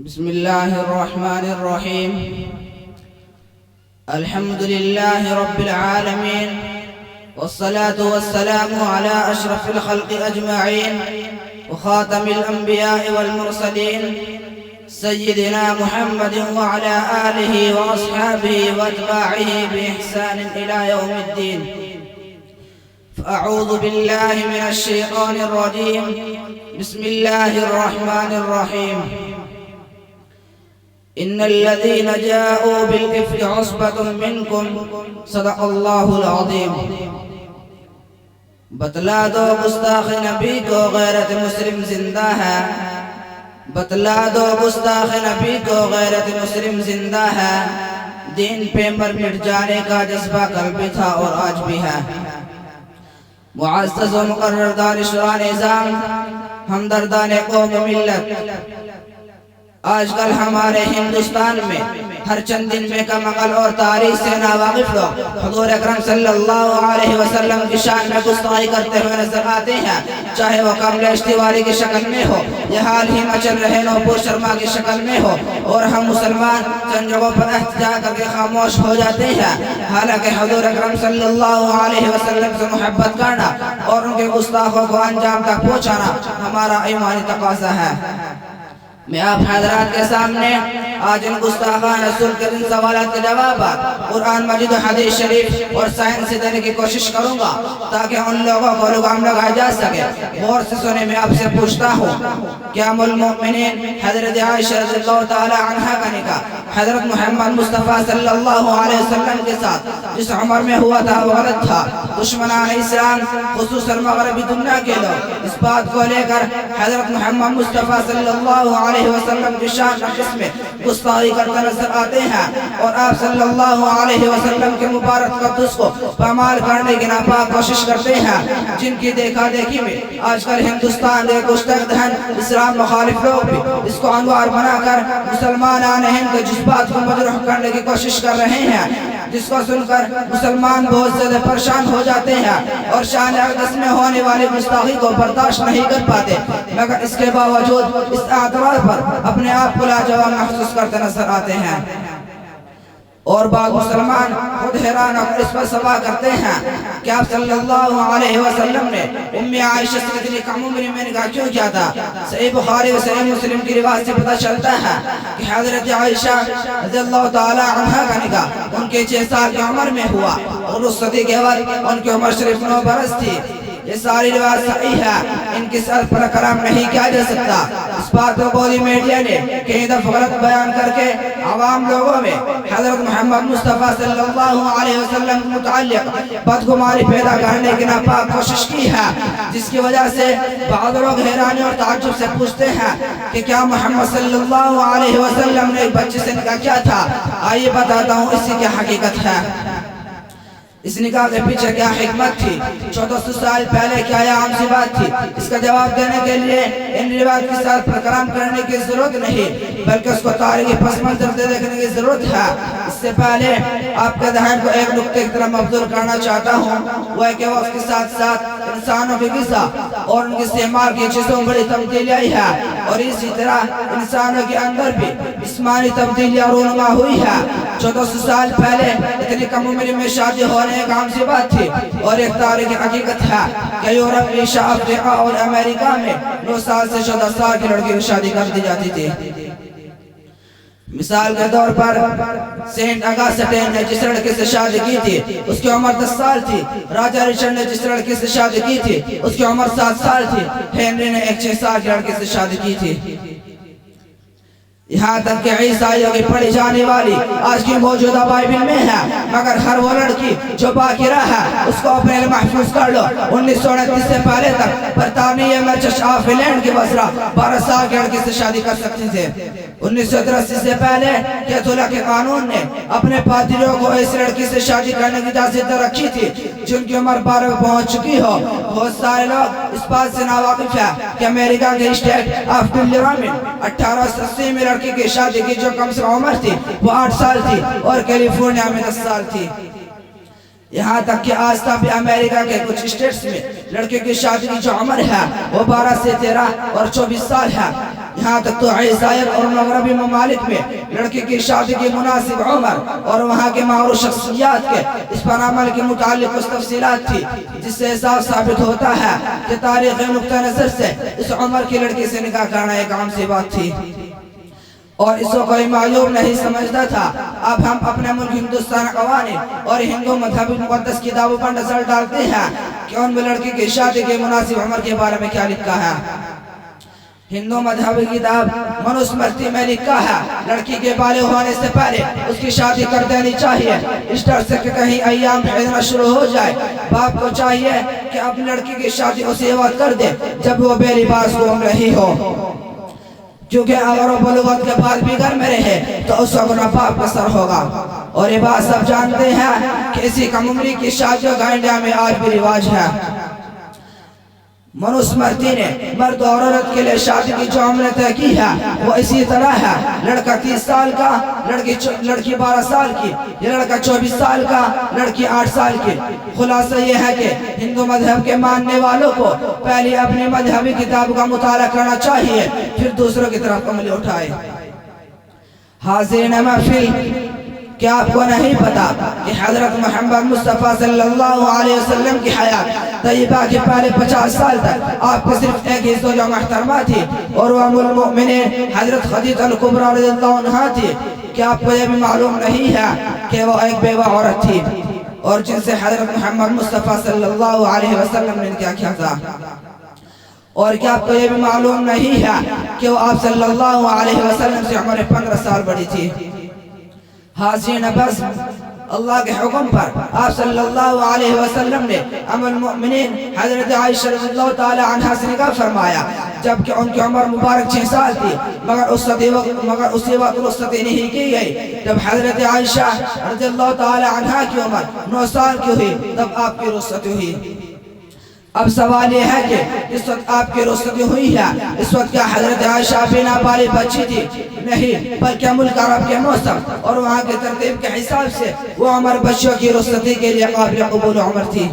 بسم الله الرحمن الرحيم. الحمد لله رب العالمين، والصلاة والسلام على أشرف الخلق أجمعين وخاتم الأنبياء والمرسلين سيدنا محمد وعلى آله وأصحابه وأتباعه بإحسان إلى يوم الدين. فأعوذ بالله من الشيطان الرجيم. بسم الله الرحمن الرحيم. إن الذين جاءوا بالإفك عصبة منكم صدق الله العظيم. بتلا دو گستاخ نبی کو غیرت مسلم زندہ ہے، بتلا دو گستاخ نبی کو غیرت مسلم زندہ ہے، دین پہ مر مٹ جانے کا جذبہ کل بھی تھا اور آج بھی ہے. معزز و مقرر دانشوران نظام، ہمدردان قوم ملت، آج کل ہمارے ہندوستان میں ہر چند دن میں کم عقل اور تاریخ سے ناواقف لوگ حضور اکرم صلی اللہ علیہ وسلم کی شان میں گستاخی کرتے ہوئے نظر آتے ہیں، چاہے وہ کملیش تیواری کی شکل میں ہو یا حال ہی میں چل رہے نوپور شرما کی شکل میں ہو، اور ہم مسلمان چند جگہوں پر احتجاج کر کے خاموش ہو جاتے ہیں. حالانکہ حضور اکرم صلی اللہ علیہ وسلم سے محبت کرنا اور ان کے گستاخوں کو انجام تک پہنچانا ہمارا ایمانی تقاضا ہے. میں آپ حضرات کے سامنے آج ان گستاخان رسول کے ان سوالات کے جوابات قرآن مجید و حدیث شریف اور سائنس سے دینے کی کوشش کروں گا تاکہ ان لوگوں کو لگام لگایا جا سکے. غور سے سنے میں آپ سے پوچھتا ہوں کہ ام المؤمنین حضرت عائشہ رضی اللہ تعالی عنہا کا نکاح حضرت محمد مصطفیٰ صلی اللہ علیہ وسلم کے ساتھ جس عمر میں ہوا تھا وہ غلط تھا. دشمنان اسلام خصوصاً مغربی دنیا کے لوگ اس بات کو لے کر حضرت محمد مصطفیٰ صلی اللہ علیہ وسلم کی شان نقص میں گستاخی کرتے نظر آتے ہیں، اور آپ صلی اللہ علیہ وسلم کے مبارک قدس کو پامال کرنے کی ناپاک کوشش کرتے ہیں، جن کی دیکھا دیکھی میں آج کل ہندوستان کے گستاخ دہن اسلام مخالف لوگ بھی اس کو انوار بنا کر مسلمانان ہند کے جذبات کو مجروح کرنے کی کوشش کر رہے ہیں، جس کو سن کر مسلمان بہت زیادہ پریشان ہو جاتے ہیں اور شان اقدس میں ہونے والی گستاخی کو برداشت نہیں کر پاتے، مگر اس کے باوجود اس اعتراض پر اپنے آپ کو لاجواب محسوس کرتے نظر آتے ہیں. اور بعض مسلمان خود حیران ہو کر اس پر سوال کرتے ہیں کہ آپ صلی اللہ علیہ وسلم نے ام عائشہ سے اتنی کم عمری میں نکاح کیوں کیا تھا؟ صحیح بخاری و صحیح مسلم کی روایت سے پتہ چلتا ہے کہ حضرت عائشہ رضی اللہ تعالی عنہا کا نکاح ان کے 6 سال کی عمر میں ہوا، اور اس صدی کے وقت ان کی عمر صرف 9 برس تھی. یہ ساری روایت صحیح ہے، ان کی سر پر کلام نہیں کیا جا سکتا. اس بات کو بولی میڈیا نے کئی دفعہ غلط بیان کر کے عوام لوگوں میں حضرت محمد مصطفیٰ صلی اللہ علیہ وسلم کے متعلق بدگمانی پیدا کرنے کی ناپاک کوشش کی ہے، جس کی وجہ سے بعض لوگ حیرانی اور تعجب سے پوچھتے ہیں کہ کیا محمد صلی اللہ علیہ وسلم نے ایک بچے سے نکاح کیا تھا؟ آئیے بتاتا ہوں اس کی کیا حقیقت ہے. اس نکاح کے پیچھے کیا حکمت تھی؟ 1400 سال پہلے کیا یہ عام سی بات تھی؟ اس کا جواب دینے کے لیے ان روایات کے ساتھ پر کلام کرنے کی ضرورت نہیں، بلکہ اس کو تاریخی پس منظر سے دیکھنے کی ضرورت ہے. اس سے پہلے آپ کے ذہن کو ایک نقطے کی طرف مبذول کرنا چاہتا ہوں، وہ ہے کہ وقت کے ساتھ ساتھ انسانوں کی غذا اور ان کی استعمال کی چیزوں میں بڑی تبدیلی آئی ہے، اور اسی طرح انسانوں کے اندر بھی جسمانی تبدیلیاں رونما ہوئی ہے. 1400 سال پہلے اتنی کم عمری میں شادی ہونے ایک عام سی بات تھی، اور ایک تاریخی حقیقت ہے کہ یورپ، ایشیا، افریقہ اور امریکہ میں 9 سال سے 14 سال کی لڑکی کی شادی کر دی جاتی تھی. مثال کے طور پر سینٹ اگسٹین نے جس لڑکی سے شادی کی تھی اس کی عمر 10 سال تھی. راجہ رچرڈ نے جس لڑکی سے شادی کی تھی اس کی عمر 7 سال تھی. ہنری نے ایک 6 سال کی لڑکی سے شادی کی تھی. یہاں تک کہ عیسائیوں کی پڑھی جانے والی آج کی موجودہ بائبل میں ہے، مگر ہر وہ لڑکی جو باقرہ ہے اس کو اپنے لیے محفوظ کر لو. 1929 سے پہلے تک برطانیہ میں چرچ آف انگلینڈ کی وزراء 12 سال کی لڑکی سے شادی کر سکتے تھے. 1983 سے پہلے کیتھولک کے قانون نے اپنے پادریوں کو اس لڑکی سے شادی کرنے کی اجازت رکھی تھی جن کی عمر 12 پہنچ چکی ہو. بہت سارے لوگ اس بات سے ناواقف ہیں کہ امریکہ کے اسٹیٹ آف ڈیلاویئر میں 1880 میں لڑکی کی شادی کی جو کم سے کم عمر تھی وہ 8 سال تھی، اور کیلیفورنیا میں 10 سال تھی. یہاں تک کہ آج تک بھی امریکہ کے کچھ اسٹیٹس میں لڑکے کی شادی کی جو عمر ہے وہ 12 سے 13 اور 24 سال ہے. یہاں تک تو عیسائیت اور مغربی ممالک میں لڑکی کی شادی کی مناسب عمر اور وہاں کے معروف شخصیات کے اس پر عمل کے متعلق کچھ تفصیلات تھی، جس سے صاف ثابت ہوتا ہے کہ تاریخی نقطہ نظر سے اس عمر کی لڑکی سے نکاح کرنا ایک عام سی بات تھی اور اس کو کوئی معیوب نہیں سمجھتا تھا۔ اب ہم اپنے ملک ہندوستان قوانین اور ہندو مذہبی مقدس کتابوں پر نظر ڈالتے ہیں کہ ان میں لڑکی کی شادی کے مناسب عمر کے بارے میں کیا لکھا ہے۔ ہندو مذہبی کتاب منوسمرتی میں لکھا ہے لڑکی کے بالغ ہونے سے پہلے اس کی شادی کر دینی چاہیے، اس ڈر سے کہ کہیں ایام پھیلنا شروع ہو جائے۔ باپ کو چاہیے کہ اپنی لڑکی کی شادی اسی وقت کر دے جب وہ بے لباس گھوم رہی ہو، کیونکہ اگر وہ بلوغت کے بعد بھی گھر میں رہے تو اس وقت ناپاک کا سر ہوگا۔ اور یہ بات سب جانتے ہیں کہ اسی کم عمری کی شادیوں کا انڈیا میں آج بھی رواج ہے۔ منوسمرتی نے مرد اور عورت کے لیے شادی کی جو عمر طے کی ہے وہ اسی طرح ہے، لڑکا 30 سال کا، لڑکی 12 سال کی، یا لڑکا 24 سال کا، لڑکی 8 سال کی۔ خلاصہ یہ ہے کہ ہندو مذہب کے ماننے والوں کو پہلے اپنی مذہبی کتاب کا مطالعہ کرنا چاہیے، پھر دوسروں کی طرف انگلی اٹھائے۔ حاضرین محفل، کیا آپ کو نہیں پتا کہ حضرت محمد مصطفیٰ صلی اللہ علیہ وسلم کی حیات طیبہ کے پہلے 50 سال تک آپ کے صرف ایک ہی زوجہ محترمہ تھی اور وہ ام المؤمنین حضرت خدیجہ الکبریٰ رضی اللہ عنہا تھی؟ کیا آپ کو یہ بھی معلوم نہیں ہے کہ وہ ایک بیوہ عورت تھی اور جن سے حضرت محمد مصطفیٰ صلی اللہ علیہ وسلم نے کیا کیا تھا؟ اور کیا آپ کو یہ بھی معلوم نہیں ہے کہ وہ آپ صلی اللہ علیہ وسلم سے عمر 15 سال بڑی تھی؟ حاضرین، بس اللہ کے حکم پر آپ صلی اللہ علیہ وسلم نے ام المؤمنین حضرت عائشہ رضی اللہ تعالی عنہا سے نکاح فرمایا، جبکہ ان کی عمر مبارک 6 سال تھی، مگر اسی وقت رخصتی نہیں کی گئی۔ جب حضرت عائشہ رضی اللہ تعالی عنہا کی عمر 9 سال کی ہوئی تب آپ کی رخصتی ہوئی۔ اب سوال یہ ہے کہ اس وقت آپ کی رخصتی ہوئی ہے، اس وقت کیا حضرت عائشہ بنا بالغ بچی تھی؟ نہیں، بلکہ ملک عرب کے موسم اور وہاں کے ترتیب کے حساب سے وہ عمر بچیوں کی رخصتی کے لیے قابل قبول عمر تھی۔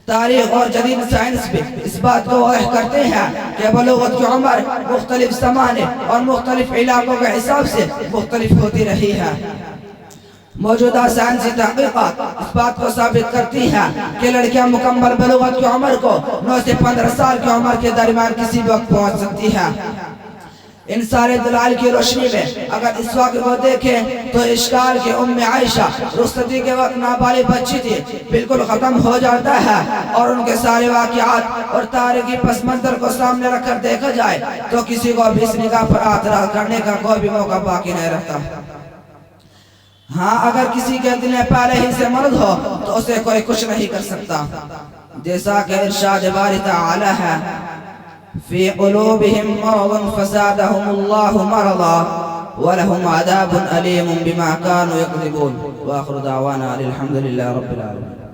تاریخ اور جدید سائنس بھی اس بات کو واضح کرتے ہیں کہ بلوغت کی عمر مختلف زمانے اور مختلف علاقوں کے حساب سے مختلف ہوتی رہی ہے۔ موجودہ سائنسی تحقیقات اس بات کو ثابت کرتی ہیں کہ لڑکیاں مکمل بلوغت کی عمر کو 9 سے 15 سال کی عمر کے درمیان کسی بھی وقت پہنچ سکتی ہیں۔ ان سارے دلائل کی روشنی میں اگر اس واقعے کو دیکھیں تو اشکال کہ ام عائشہ رخصتی کے وقت نابالغ بچی تھی بالکل ختم ہو جاتا ہے، اور ان کے سارے واقعات اور تاریخی پس منظر کو سامنے رکھ کر دیکھا جائے تو کسی کو بھی اس نگاہ پر اعتراض کرنے کا کوئی بھی موقع باقی نہیں رہتا۔ ہاں، اگر کسی کے دل میں پہلے ہی سے مرض ہو تو اسے کوئی کچھ نہیں کر سکتا، جیسا کہ ارشاد باری تعالی ہے فی قلوبہم مرض فزادہم اللہ مرضا ولہم عذاب علیم بما کانوا یکذبون۔ وآخر دعوانا الحمدللہ رب العالمین۔